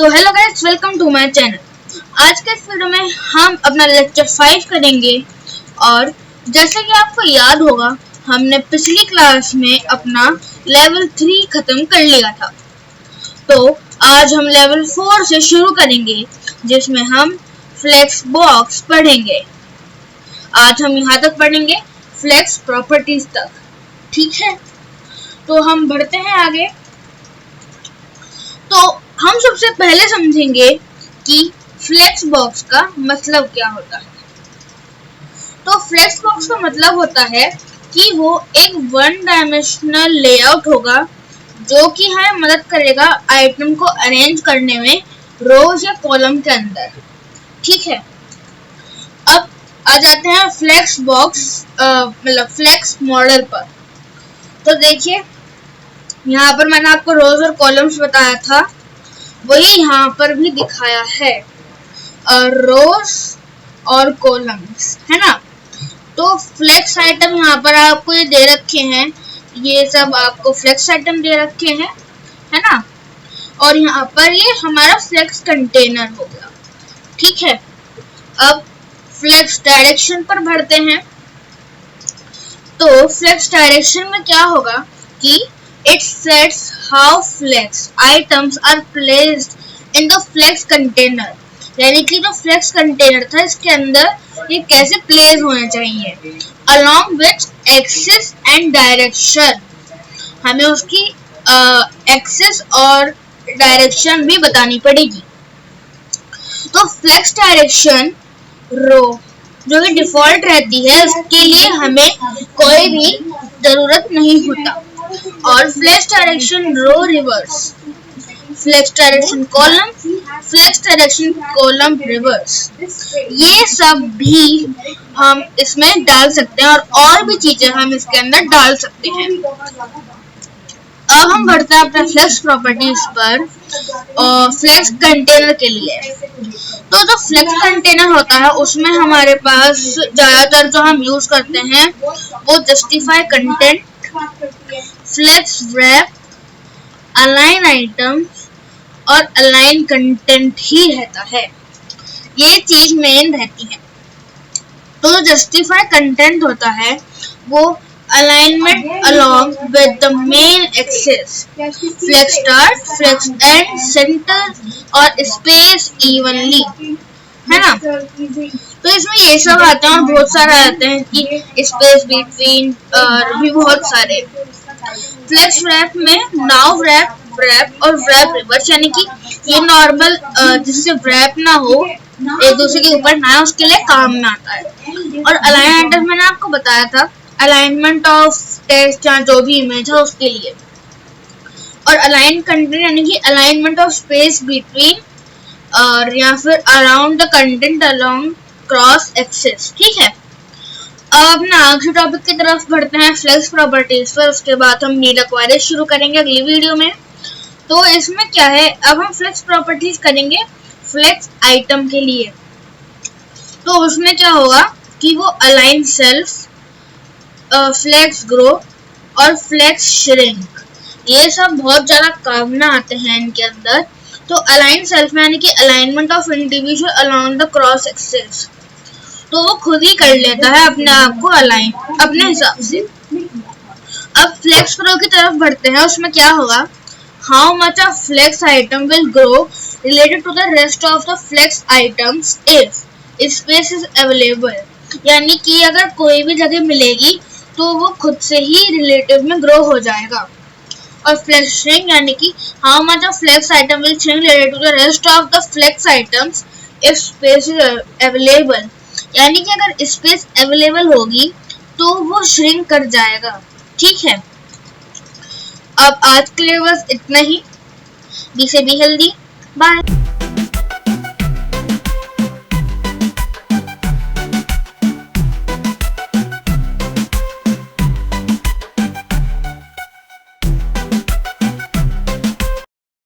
तो hello guys, welcome to my channel. आज के इस वीडियो में हम अपना लेक्चर 5 करेंगे। और जैसे कि आपको याद होगा, हमने पिछली क्लास में अपना लेवल 3 खत्म कर लिया था। तो आज हम लेवल 4 से शुरू करेंगे, जिसमें हम फ्लेक्स बॉक्स पढ़ेंगे। आज हम यहाँ तक पढ़ेंगे, फ्लेक्स प्रॉपर्टीज तक। ठीक है, तो हम बढ़ते हैं आगे। तो हम सबसे पहले समझेंगे कि फ्लेक्स बॉक्स का मतलब क्या होता है। तो फ्लेक्स बॉक्स का मतलब होता है कि वो एक वन डायमेंशनल लेआउट होगा जो कि हमें मदद करेगा आइटम को अरेंज करने में रोज या कॉलम के अंदर। ठीक है, अब आ जाते हैं फ्लेक्स बॉक्स मतलब फ्लेक्स मॉडल पर। तो देखिए, यहाँ पर मैंने आपको रोज और कॉलम्स बताया था, वही यहाँ पर भी दिखाया है, रोज और कॉलम्स, है ना। तो फ्लेक्स आइटम यहाँ पर आपको ये दे रखे हैं, ये सब आपको फ्लेक्स आइटम दे रखे हैं, है ना। और यहाँ पर ये हमारा फ्लेक्स कंटेनर हो गया। ठीक है, अब फ्लेक्स डायरेक्शन पर बढ़ते हैं। तो फ्लेक्स डायरेक्शन में क्या होगा कि it sets how flex items are placed in the flex container, यानी कि जो फ्लेक्स कंटेनर था इसके अंदर ये कैसे प्लेस होने चाहिए, along with axis and direction। हमें उसकी एक्सिस और डायरेक्शन भी बतानी पड़ेगी। तो फ्लेक्स डायरेक्शन रो जो कि डिफॉल्ट रहती है, उसके लिए हमें कोई भी जरूरत नहीं होता। और flex direction row reverse, flex direction column, flex direction column reverse, ये सब भी हम इसमें डाल सकते हैं और भी चीजें हम इसके अंदर डाल सकते हैं। अब हम बढ़ते हैं अपने फ्लेक्स प्रॉपर्टीज पर फ्लेक्स कंटेनर के लिए। तो जो फ्लेक्स कंटेनर होता है उसमें हमारे पास ज्यादातर जो हम यूज करते हैं वो justify content, flex wrap, align item और अलाइन कंटेंट ही रहता है। ये चीज मेन रहती है। तो जो जस्टिफाई कंटेंट होता है वो alignment along with the main axis, flex start, flex end, center और स्पेस इवनली, है ना। तो इसमें ये सब आते हैं और बहुत सारे आते हैं कि स्पेस बिटवीन और भी बहुत सारे। फ्लेक्स रैप में नाउ रैप, रैप और रैप रिवर्स, यानी कि ये नॉर्मल जिससे रैप ना हो, एक दूसरे के ऊपर ना, उसके लिए काम में आता है। और अलाइन आइटम मैंने आपको बताया था, अलाइनमेंट ऑफ टेक्स्ट या जो भी इमेज है उसके लिए। और अलाइन कंटेंट यानी कि अलाइनमेंट ऑफ स्पेस बिटवीन और या फिर around the content along cross axis. ठीक है, अब अपने आखिरी टॉपिक की तरफ बढ़ते हैं, फ्लेक्स प्रॉपर्टीज पर। उसके बाद हम नीड एक्वायरिज शुरू करेंगे अगली वीडियो में। तो इसमें क्या है, अब हम फ्लेक्स प्रॉपर्टीज करेंगे फ्लेक्स आइटम के लिए। तो उसमें क्या होगा कि वो अलाइन सेल्फ, फ्लेक्स ग्रो और फ्लेक्स श्रिंक, ये सब बहुत ज्यादा काम में आते हैं इनके अंदर। तो अलाइन सेल्फ यानी कि alignment of individual along the cross axis, तो वो खुद ही कर लेता है अपने आप को अलाइन अपने हिसाब से। अब फ्लेक्स ग्रो की तरफ बढ़ते हैं। उसमें क्या होगा, how much of flex item will grow related to the rest of the flex items if space is available, यानी कि अगर कोई भी जगह मिलेगी तो वो खुद से ही रिलेटिव में ग्रो हो जाएगा। और फ्लेक्स श्रिंक यानी कि how much of flex item will shrink related to the rest of the flex items if space is available, यानी कि अगर स्पेस अवेलेबल होगी तो वो श्रिंक कर जाएगा। ठीक है, अब आज के लिए बस इतना ही। बी से बी हेल्दी, बाय।